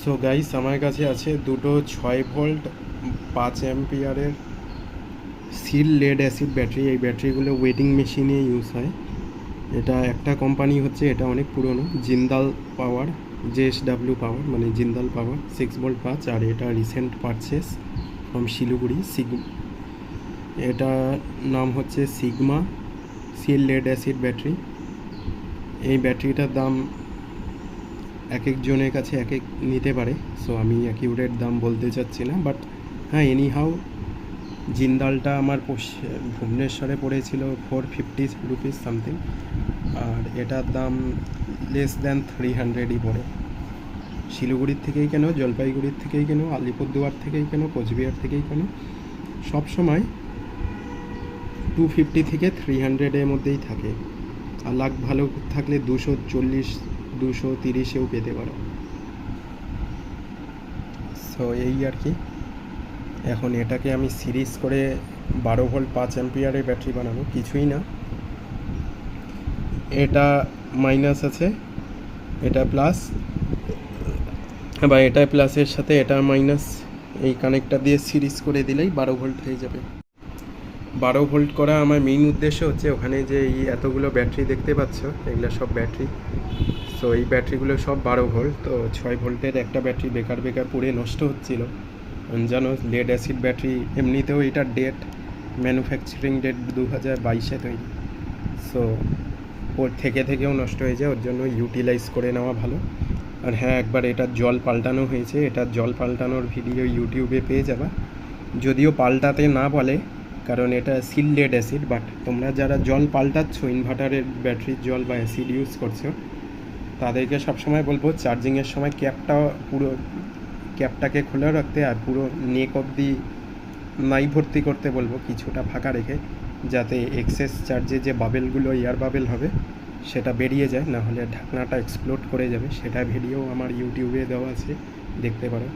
So guys, আমার কাছে আছে দুটো 6 ভোল্ট 5 অ্যাম্পিয়ারের সিল লেড অ্যাসিড ব্যাটারি। এই ব্যাটারিগুলো ওয়েডিং মেশিনে ইউজ হয়। এটা একটা কোম্পানি হচ্ছে, এটা অনেক পুরনো, জিন্দাল পাওয়ার, JSW পাওয়ার, মানে জিন্দাল পাওয়ার 6 ভোল্ট 5। আর এটা রিসেন্ট পারচেস ফ্রম শিলিগুড়ি। এটা নাম হচ্ছে Sigma seal lead acid battery. এই ব্যাটারিটার দাম এক একজনের কাছে এক এক নিতে পারে, সো আমি অ্যাকিউরেট দাম বলতে চাচ্ছি না, বাট হ্যাঁ, এনিহাউ জিন্দালটা আমার ভুবনেশ্বরে পড়েছিল 450 রুপিস সামথিং, আর এটার দাম লেস দ্যান 300ই পড়ে। শিলিগুড়ির থেকেই কেন, জলপাইগুড়ির থেকেই কেন, আলিপুরদুয়ার থেকেই কেন, কোচবিহার থেকেই কেন, সব সময় 250 থেকে 300-এর মধ্যেই থাকে। আর লাখ ভালো থাকলে 240 230-এও পেতে পারো। সো এই আর কি। এখন এটাকে আমি সিরিজ করে 12 ভোল্ট 5 অ্যাম্পিয়ারের ব্যাটারি বানাবো। কিছুই না, এটা মাইনাস আছে, এটা প্লাস, বা এটা প্লাসের সাথে এটা মাইনাস, এই কানেক্টর দিয়ে সিরিজ করে দিলেই 12 ভোল্ট হয়ে যাবে। 12 ভোল্ট করা আমার মেইন উদ্দেশ্য হচ্ছে, ওখানে যে এই এতগুলো ব্যাটারি দেখতে পাচ্ছ, এগুলো সব ব্যাটারি। সো এই ব্যাটারিগুলো সব 12 ভোল্ট। তো 6 ভোল্টের একটা ব্যাটারি বেকার পুড়ে নষ্ট হচ্ছিল। জানো, লেড অ্যাসিড ব্যাটারি এমনিতেও এটার ডেট, ম্যানুফ্যাকচারিং ডেট 2022-এ তৈরি। সো ওর থেকেও নষ্ট হয়ে যায়, ওর জন্য ইউটিলাইজ করে নেওয়া ভালো। আর হ্যাঁ, একবার এটার জল পাল্টানো হয়েছে, এটার জল পাল্টানোর ভিডিও ইউটিউবে পেয়ে যাবা। যদিও পাল্টাতে না বলে, কারণ এটা সিল লেড অ্যাসিড, বাট তোমরা যারা জল পাল্টাচ্ছ, ইনভার্টারের ব্যাটারির জল বা অ্যাসিড ইউজ করছো, তাদেরকে সবসময় বলবো চার্জিংয়ের সময় ক্যাপটাকে খোলা রাখতে, আর পুরো নেক অবধি নাই ভর্তি করতে বলবো, কিছুটা ফাঁকা রেখে, যাতে এক্সেস চার্জে যে বাবেলগুলো, এয়ার বাবেল হবে, সেটা বেরিয়ে যায়, না হলে ঢাকনাটা এক্সপ্লোড করে যাবে। সেটা ভিডিও আমার ইউটিউবে দেওয়া আছে, দেখতে পারো।